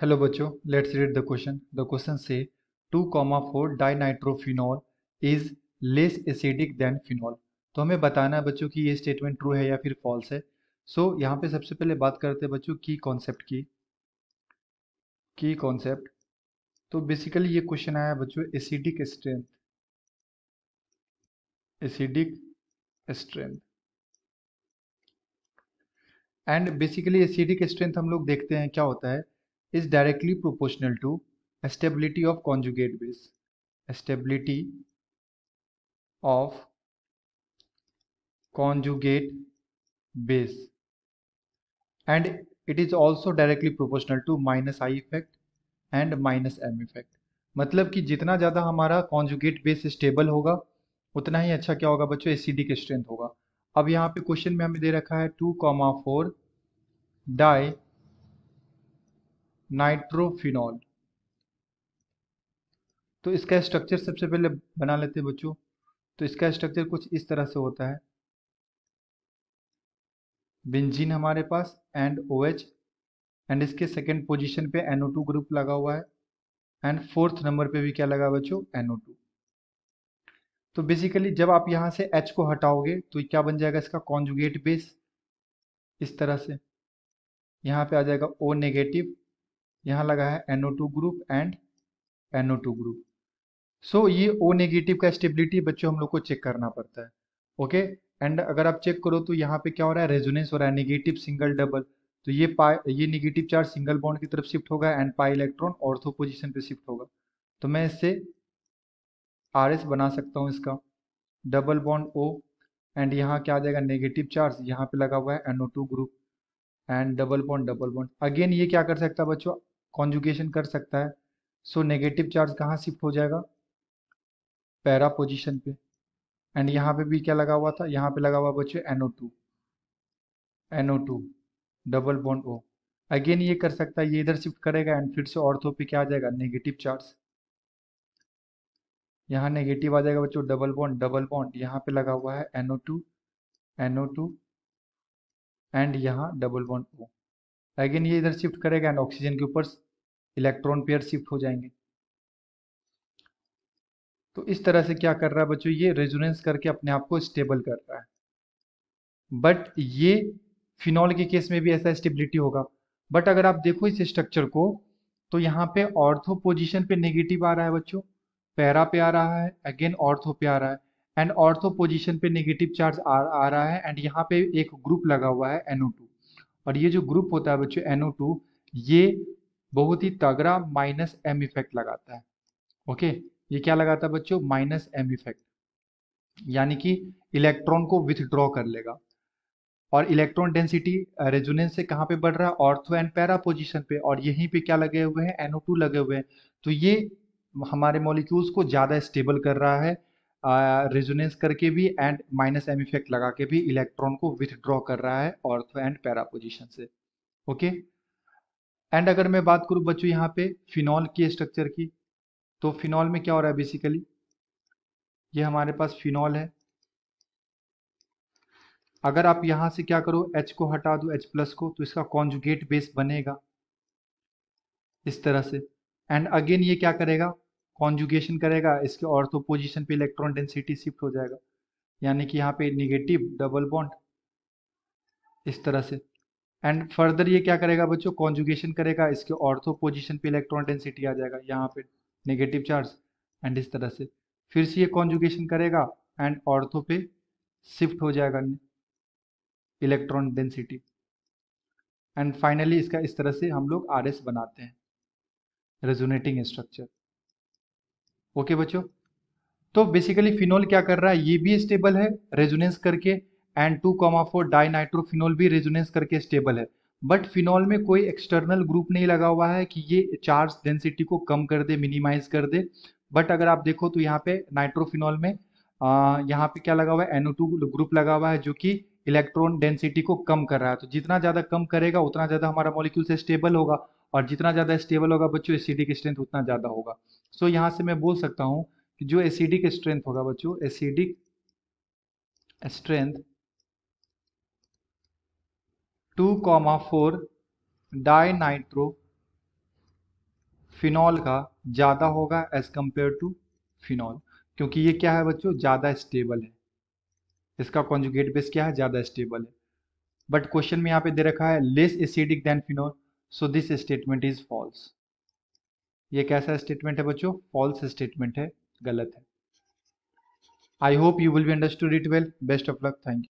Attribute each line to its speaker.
Speaker 1: Hello बच्चों, let's read the question. The question says 2,4 dinitrophenol is less acidic than phenol. तो हमें बताना है बच्चों कि ये स्टेटमेंट ट्रू है या फिर फॉल्स है। यहाँ पे सबसे पहले बात करते हैं बच्चों की कॉन्सेप्ट की कॉन्सेप्ट। तो बेसिकली ये क्वेश्चन आया बच्चों acidic strength and basically acidic strength हम लोग देखते हैं क्या होता है, is directly proportional to stability of conjugate base, stability of conjugate base, and it is also directly proportional to minus I effect and minus M effect। मतलब कि जितना ज़्यादा हमारा कॉन्जुगेट बेस स्टेबल होगा उतना ही अच्छा क्या होगा बच्चों, एसिडिक स्ट्रेंथ होगा। अब यहाँ पे क्वेश्चन में हमें दे रखा है 2,4 डाई नाइट्रोफिनॉल। तो इसका स्ट्रक्चर सबसे पहले बना लेते हैं बच्चों। तो इसका स्ट्रक्चर कुछ इस तरह से होता है, बेंजीन हमारे पास एंड OH, एंड इसके सेकेंड पोजीशन पे NO2 ग्रुप लगा हुआ है, एंड फोर्थ नंबर पे भी क्या लगा बच्चों, NO2। तो बेसिकली जब आप यहाँ से H को हटाओगे तो क्या बन जाएगा इसका कॉन्जुगेट बेस, इस तरह से। यहाँ पे आ जाएगा O नेगेटिव, यहाँ लगा है NO2 group and NO2 group. ये O नेगेटिव का स्टेबिलिटी बच्चों हम लोग को चेक करना पड़ता है। ओके, एंड अगर आप चेक करो तो यहाँ पे क्या हो रहा है, रेजोनेंस हो रहा है, नेगेटिव सिंगल डबल। तो ये नेगेटिव चार्ज सिंगल बॉन्ड की तरफ शिफ्ट होगा and pi electron ortho position पे शिफ्ट होगा। तो मैं इससे RS बना सकता हूँ इसका, डबल बॉन्ड O, एंड यहाँ क्या आ जाएगा, नेगेटिव चार्ज यहाँ पे लगा हुआ है NO2 group and double bond again. ये क्या कर सकता है बच्चों, कॉन्जुगेशन कर सकता है। नेगेटिव चार्ज कहाँ शिफ्ट हो जाएगा, पैरा पोजीशन पे, एंड यहाँ पे भी क्या लगा हुआ था, यहाँ पे लगा हुआ बच्चों NO2 double bond O। Again ये कर सकता है, ये इधर शिफ्ट करेगा एंड फिर से ऑर्थो पे क्या आ जाएगा, नेगेटिव चार्ज। यहाँ नेगेटिव आ जाएगा बच्चों, डबल बॉन्ड यहाँ पे लगा हुआ है NO2 एंड यहाँ डबल बॉन्ड O। अगेन ये इधर शिफ्ट करेगा एंड ऑक्सीजन के ऊपर इलेक्ट्रॉन पेयर शिफ्ट हो जाएंगे। तो इस तरह से क्या कर रहा है बच्चों, ये रेजोनेंस करके अपने आप को स्टेबल कर रहा है। बट ये फिनॉल के केस में भी ऐसा स्टेबिलिटी होगा। बट अगर आप देखो इस स्ट्रक्चर को, तो यहाँ पे ऑर्थो पोजीशन पे नेगेटिव आ रहा है बच्चों, पैरा पे आ रहा है, अगेन ऑर्थो पे आ रहा है, एंड ऑर्थो पोजीशन पे नेगेटिव चार्ज आ रहा है, एंड यहाँ पे एक ग्रुप लगा हुआ है NO2। और ये जो ग्रुप होता है बच्चों NO2, ये बहुत ही तगड़ा माइनस M इफेक्ट लगाता है। ओके, ये क्या लगाता है बच्चों, माइनस M इफेक्ट, यानी कि इलेक्ट्रॉन को विथड्रॉ कर लेगा। और इलेक्ट्रॉन डेंसिटी रेजोनेंस से कहाँ पे बढ़ रहा है, ऑर्थो एंड पैरा पोजीशन पे, और यहीं पे क्या लगे हुए हैं, NO2 लगे हुए हैं। तो ये हमारे मॉलिक्यूल्स को ज़्यादा स्टेबल कर रहा है, रेजोनेंस करके भी एंड माइनस M इफेक्ट लगा के भी इलेक्ट्रॉन को विथड्रॉ कर रहा है ऑर्थो एंड पैरा पोजीशन से। ओके, एंड अगर मैं बात करूँ बच्चों यहाँ पे फिनॉल की स्ट्रक्चर की, तो फिनॉल में क्या हो रहा है बेसिकली, ये हमारे पास फिनॉल है। अगर आप यहाँ से क्या करो, H को हटा दो, H प्लस को, तो इसका कॉन्जुगेट बेस बनेगा इस तरह से। एंड अगेन ये क्या करेगा, कॉन्जुगेशन करेगा, इसके ऑर्थो पोजीशन पे इलेक्ट्रॉन डेंसिटी शिफ्ट हो जाएगा, यानी कि यहाँ पे नेगेटिव डबल बॉन्ड इस तरह से। एंड फर्दर ये क्या करेगा बच्चों, कॉन्जुगेशन करेगा, इसके ऑर्थो पोजीशन पे इलेक्ट्रॉन डेंसिटी आ जाएगा, यहाँ पे नेगेटिव चार्ज, एंड इस तरह से। फिर से ये कॉन्जुगेशन करेगा एंड ऑर्थो पे शिफ्ट हो जाएगा इलेक्ट्रॉन डेंसिटी, एंड फाइनली इसका इस तरह से हम लोग RS बनाते हैं, रेजोनेटिंग स्ट्रक्चर। ओके बच्चों, तो बेसिकली फिनोल क्या कर रहा है, ये भी स्टेबल है रेजोनेंस करके, एंड 2,4 डाई नाइट्रोफिनोल भी रेजोनेंस करके स्टेबल है। बट फिनोल में कोई एक्सटर्नल ग्रुप नहीं लगा हुआ है कि ये चार्ज डेंसिटी को कम कर दे, मिनिमाइज कर दे। बट अगर आप देखो तो यहाँ पे नाइट्रोफिनोल में यहाँ पे क्या लगा हुआ है, NO2 ग्रुप लगा हुआ है, जो कि इलेक्ट्रॉन डेंसिटी को कम कर रहा है। तो जितना ज़्यादा कम करेगा उतना ज़्यादा हमारा मॉलिक्यूल से स्टेबल होगा, और जितना ज़्यादा स्टेबल होगा बच्चों एसिडिक स्ट्रेंथ उतना ज़्यादा होगा। यहाँ से मैं बोल सकता हूँ कि जो एसिडिक स्ट्रेंथ होगा बच्चों, acidic strength 2,4 dinitrophenol का ज़्यादा होगा एज कंपेयर टू फिनॉल, क्योंकि ये क्या है बच्चों, ज़्यादा स्टेबल है। इसका कॉन्जुगेट बेस क्या है, ज़्यादा स्टेबल है। बट क्वेश्चन में यहाँ पे दे रखा है less acidic than phenol, so this statement is false. ये कैसा स्टेटमेंट है बच्चों, फॉल्स स्टेटमेंट है, गलत है। I hope you will be understood it well. Best of luck, thank you.